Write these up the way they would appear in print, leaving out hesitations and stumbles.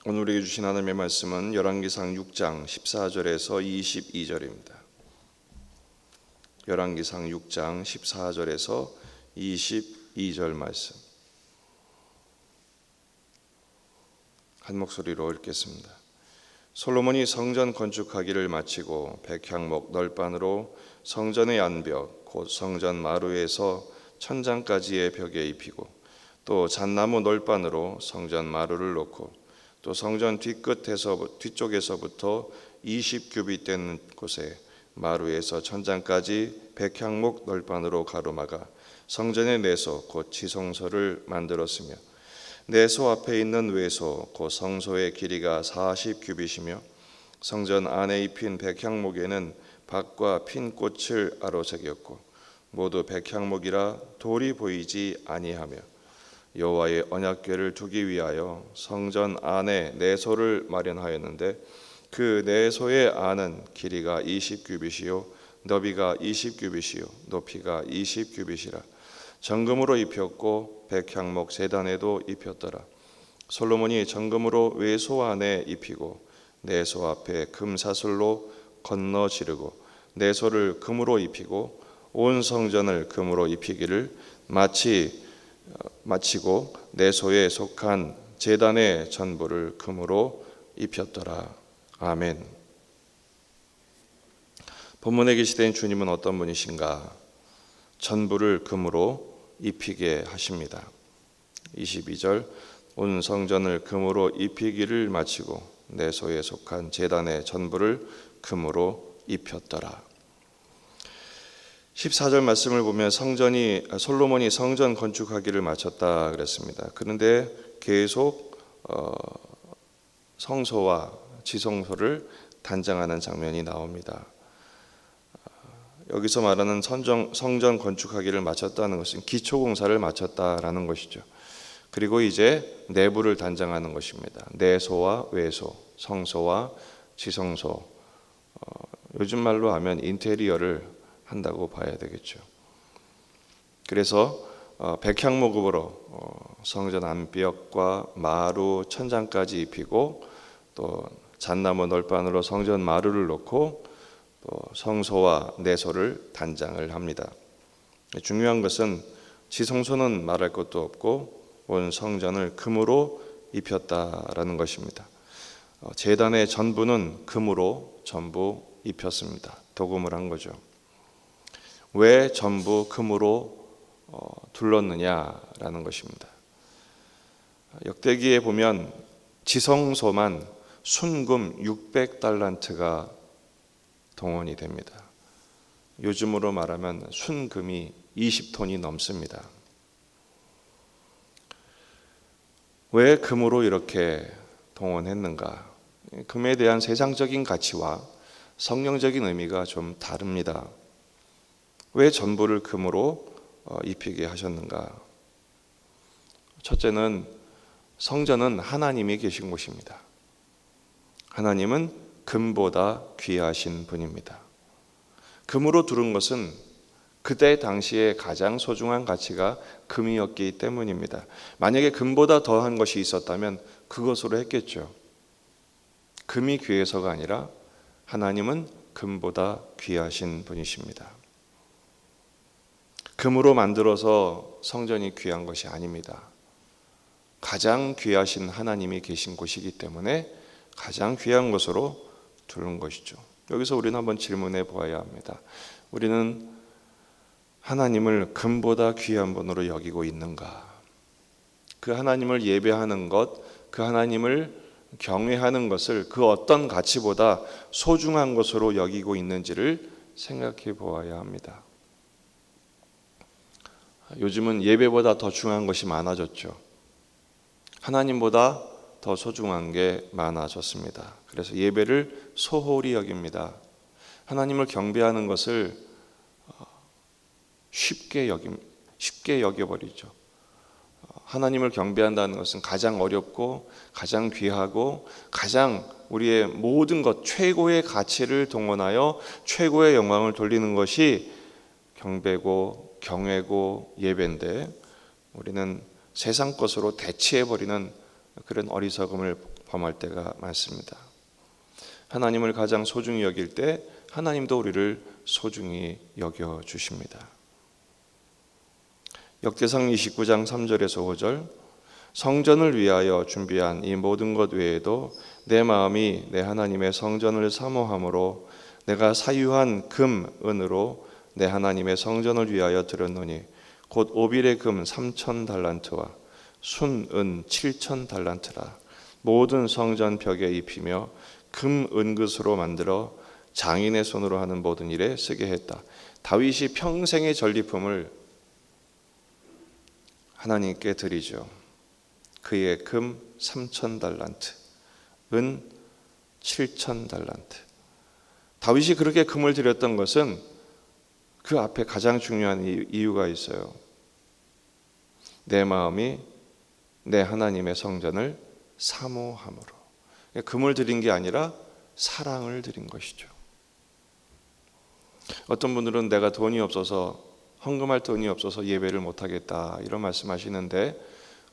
오늘 우리에게 주신 하나님의 말씀은 열왕기상 6장 14절에서 22절입니다. 열왕기상 6장 14절에서 22절 말씀 한 목소리로 읽겠습니다. 솔로몬이 성전 건축하기를 마치고 백향목 널판으로 성전의 안벽 곧 성전 마루에서 천장까지의 벽에 입히고 또 잣나무 널판으로 성전 마루를 놓고 또 성전 뒤쪽에서부터 20규빗 되는 곳에 마루에서 천장까지 백향목 널판으로 가로막아 성전의 내소 곧 지성소를 만들었으며 내소 앞에 있는 외소 곧 성소의 길이가 40규빗이며 성전 안에 입힌 백향목에는 밭과 핀 꽃을 아로새겼고 모두 백향목이라 돌이 보이지 아니하며 여호와의 언약궤를 두기 위하여 성전 안에 내소를 마련하였는데 그 내소의 안은 길이가 20규빗이요 너비가 20규빗이요 높이가 20규빗이라 정금으로 입혔고 백향목 제단에도 입혔더라. 솔로몬이 정금으로 외소 안에 입히고 내소 앞에 금사슬로 건너 지르고 내소를 금으로 입히고 온 성전을 금으로 입히기를 마치고 내소에 속한 제단의 전부를 금으로 입혔더라. 아멘. 본문에 계시된 주님은 어떤 분이신가? 전부를 금으로 입히게 하십니다. 22절 온 성전을 금으로 입히기를 마치고 내소에 속한 제단의 전부를 금으로 입혔더라. 14절 말씀을 보면 솔로몬이 성전 건축하기를 마쳤다 그랬습니다. 그런데 계속 성소와 지성소를 단장하는 장면이 나옵니다. 여기서 말하는 성전 건축하기를 마쳤다는 것은 기초공사를 마쳤다라는 것이죠. 그리고 이제 내부를 단장하는 것입니다. 내소와 외소, 성소와 지성소, 요즘 말로 하면 인테리어를 한다고 봐야 되겠죠. 그래서 백향목으로 성전 안벽과 마루 천장까지 입히고 또 잣나무 널판으로 성전 마루를 놓고 또 성소와 내소를 단장을 합니다. 중요한 것은 지성소는 말할 것도 없고 온 성전을 금으로 입혔다라는 것입니다. 제단의 전부는 금으로 전부 입혔습니다. 도금을 한 거죠. 왜 전부 금으로 둘렀느냐라는 것입니다. 역대기에 보면 지성소만 순금 600달란트가 동원이 됩니다. 요즘으로 말하면 순금이 20톤이 넘습니다. 왜 금으로 이렇게 동원했는가? 금에 대한 세상적인 가치와 성경적인 의미가 좀 다릅니다. 왜 전부를 금으로 입히게 하셨는가? 첫째는 성전은 하나님이 계신 곳입니다. 하나님은 금보다 귀하신 분입니다. 금으로 두른 것은 그때 당시에 가장 소중한 가치가 금이었기 때문입니다. 만약에 금보다 더한 것이 있었다면 그것으로 했겠죠. 금이 귀해서가 아니라 하나님은 금보다 귀하신 분이십니다. 금으로 만들어서 성전이 귀한 것이 아닙니다. 가장 귀하신 하나님이 계신 곳이기 때문에 가장 귀한 것으로 두른 것이죠. 여기서 우리는 한번 질문해 보아야 합니다. 우리는 하나님을 금보다 귀한 분으로 여기고 있는가? 그 하나님을 예배하는 것, 그 하나님을 경외하는 것을 그 어떤 가치보다 소중한 것으로 여기고 있는지를 생각해 보아야 합니다. 요즘은 예배보다 더 중요한 것이 많아졌죠. 하나님보다 더 소중한 게 많아졌습니다. 그래서 예배를 소홀히 여깁니다. 하나님을 경배하는 것을 쉽게 여겨버리죠. 하나님을 경배한다는 것은 가장 어렵고 가장 귀하고 가장 우리의 모든 것 최고의 가치를 동원하여 최고의 영광을 돌리는 것이 경배고 경외고 예배인데 우리는 세상 것으로 대체해버리는 그런 어리석음을 범할 때가 많습니다. 하나님을 가장 소중히 여길 때 하나님도 우리를 소중히 여겨 주십니다. 역대상 29장 3절에서 5절, 성전을 위하여 준비한 이 모든 것 외에도 내 마음이 내 하나님의 성전을 사모함으로 내가 사유한 금, 은으로 내 하나님의 성전을 위하여 드렸노니 곧 오빌의 금 3,000달란트와 순, 은 7,000달란트라. 모든 성전 벽에 입히며 금, 은긋으로 만들어 장인의 손으로 하는 모든 일에 쓰게 했다. 다윗이 평생의 전리품을 하나님께 드리죠. 그의 금 3,000달란트, 은 7,000달란트. 다윗이 그렇게 금을 드렸던 것은 그 앞에 가장 중요한 이유가 있어요. 내 마음이 내 하나님의 성전을 사모함으로. 금을 드린 게 아니라 사랑을 드린 것이죠. 어떤 분들은 내가 돈이 없어서, 헌금할 돈이 없어서 예배를 못하겠다 이런 말씀하시는데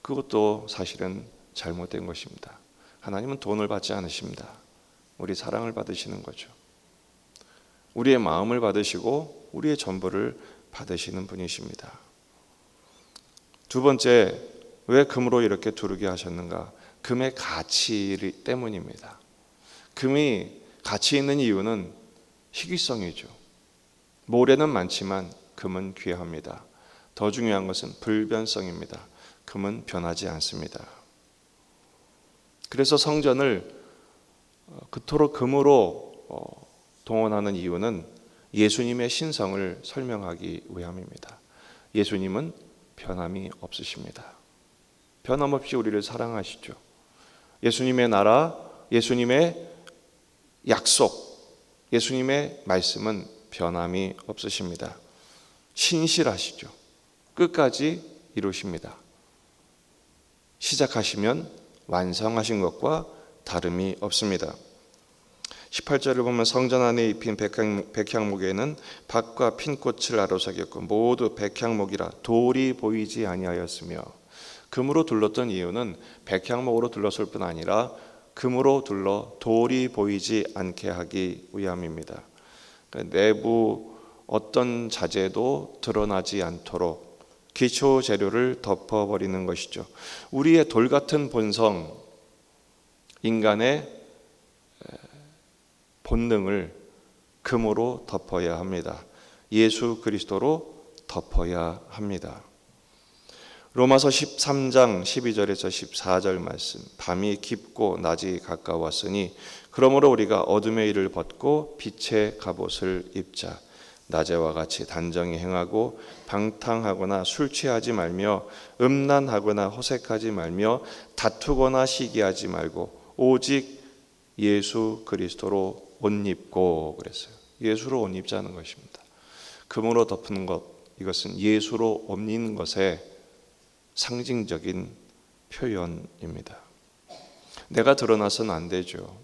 그것도 사실은 잘못된 것입니다. 하나님은 돈을 받지 않으십니다. 우리 사랑을 받으시는 거죠. 우리의 마음을 받으시고 우리의 전부를 받으시는 분이십니다. 두 번째, 왜 금으로 이렇게 두르게 하셨는가? 금의 가치 때문입니다. 금이 가치 있는 이유는 희귀성이죠. 모래는 많지만 금은 귀합니다. 더 중요한 것은 불변성입니다. 금은 변하지 않습니다. 그래서 성전을 그토록 금으로 동원하는 이유는 예수님의 신성을 설명하기 위함입니다. 예수님은 변함이 없으십니다. 변함없이 우리를 사랑하시죠. 예수님의 나라, 예수님의 약속, 예수님의 말씀은 변함이 없으십니다. 신실하시죠. 끝까지 이루십니다. 시작하시면 완성하신 것과 다름이 없습니다. 18절을 보면 성전 안에 입힌 백향목에는 밭과 핀 꽃을 아로새겼고 모두 백향목이라 돌이 보이지 아니하였으며, 금으로 둘렀던 이유는 백향목으로 둘렀을 뿐 아니라 금으로 둘러 돌이 보이지 않게 하기 위함입니다. 내부 어떤 자재도 드러나지 않도록 기초 재료를 덮어버리는 것이죠. 우리의 돌 같은 본성, 인간의 본능을 금으로 덮어야 합니다. 예수 그리스도로 덮어야 합니다. 로마서 13장 12절에서 14절 말씀, 밤이 깊고 낮이 가까웠으니 그러므로 우리가 어둠의 일을 벗고 빛의 갑옷을 입자. 낮에와 같이 단정히 행하고 방탕하거나 술 취하지 말며 음란하거나 호색하지 말며 다투거나 시기하지 말고 오직 예수 그리스도로 옷 입고 그랬어요. 예수로 옷 입자는 것입니다. 금으로 덮는 것, 이것은 예수로 옷 입는 것의 상징적인 표현입니다. 내가 드러나서는 안 되죠.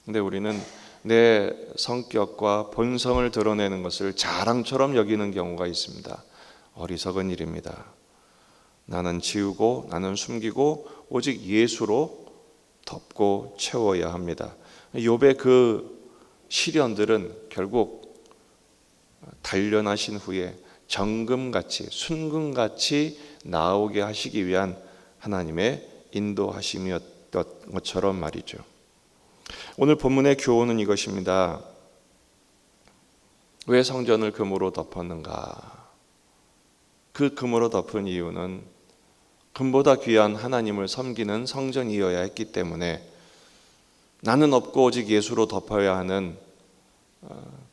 근데 우리는 내 성격과 본성을 드러내는 것을 자랑처럼 여기는 경우가 있습니다. 어리석은 일입니다. 나는 지우고 나는 숨기고 오직 예수로 덮고 채워야 합니다. 욥의 그 시련들은 결국 단련하신 후에 정금같이 순금같이 나오게 하시기 위한 하나님의 인도하심이었던 것처럼 말이죠. 오늘 본문의 교훈은 이것입니다. 왜 성전을 금으로 덮었는가? 그 금으로 덮은 이유는 금보다 귀한 하나님을 섬기는 성전이어야 했기 때문에 나는 없고 오직 예수로 덮어야 하는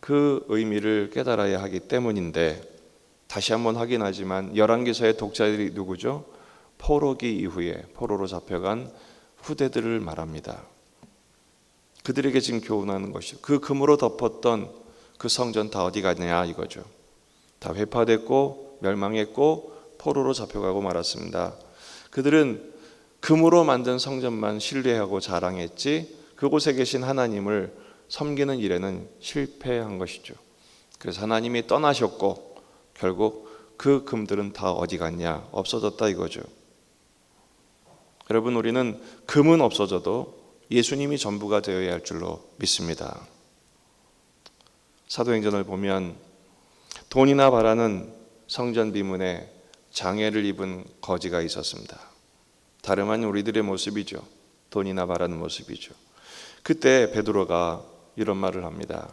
그 의미를 깨달아야 하기 때문인데, 다시 한번 확인하지만 열왕기서의 독자들이 누구죠? 포로기 이후에 포로로 잡혀간 후대들을 말합니다. 그들에게 지금 교훈하는 것이죠. 그 금으로 덮었던 그 성전 다 어디 갔냐 이거죠. 다 회파됐고 멸망했고 포로로 잡혀가고 말았습니다. 그들은 금으로 만든 성전만 신뢰하고 자랑했지 그곳에 계신 하나님을 섬기는 일에는 실패한 것이죠. 그래서 하나님이 떠나셨고 결국 그 금들은 다 어디 갔냐? 없어졌다 이거죠. 여러분, 우리는 금은 없어져도 예수님이 전부가 되어야 할 줄로 믿습니다. 사도행전을 보면 돈이나 바라는 성전 비문에 장애를 입은 거지가 있었습니다. 다름 아닌 우리들의 모습이죠. 돈이나 바라는 모습이죠. 그때 베드로가 이런 말을 합니다.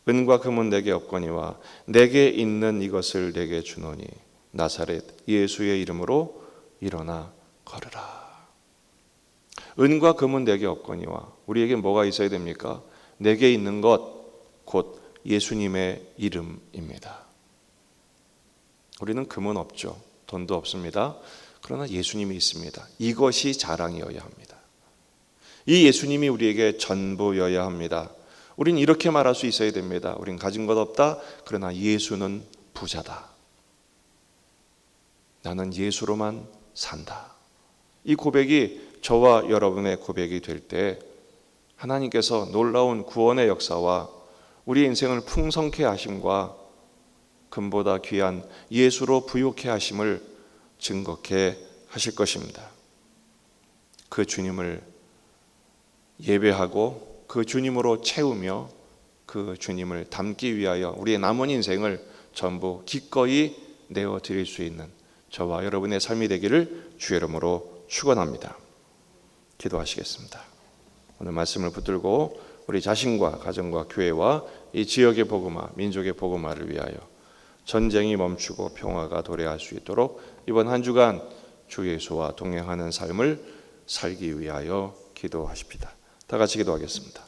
은과 금은 내게 없거니와 내게 있는 이것을 내게 주노니 나사렛 예수의 이름으로 일어나 걸으라. 은과 금은 내게 없거니와, 우리에게 뭐가 있어야 됩니까? 내게 있는 것, 곧 예수님의 이름입니다. 우리는 금은 없죠. 돈도 없습니다. 그러나 예수님이 있습니다. 이것이 자랑이어야 합니다. 이 예수님이 우리에게 전부여야 합니다. 우린 이렇게 말할 수 있어야 됩니다. 우린 가진 것 없다. 그러나 예수는 부자다. 나는 예수로만 산다. 이 고백이 저와 여러분의 고백이 될 때 하나님께서 놀라운 구원의 역사와 우리 인생을 풍성케 하심과 금보다 귀한 예수로 부욕케 하심을 증거케 하실 것입니다. 그 주님을 예배하고 그 주님으로 채우며 그 주님을 닮기 위하여 우리의 남은 인생을 전부 기꺼이 내어드릴 수 있는 저와 여러분의 삶이 되기를 주의 이름으로 축원합니다. 기도하시겠습니다. 오늘 말씀을 붙들고 우리 자신과 가정과 교회와 이 지역의 복음화, 민족의 복음화를 위하여 전쟁이 멈추고 평화가 도래할 수 있도록 이번 한 주간 주 예수와 동행하는 삶을 살기 위하여 기도하십시다. 다 같이 기도하겠습니다.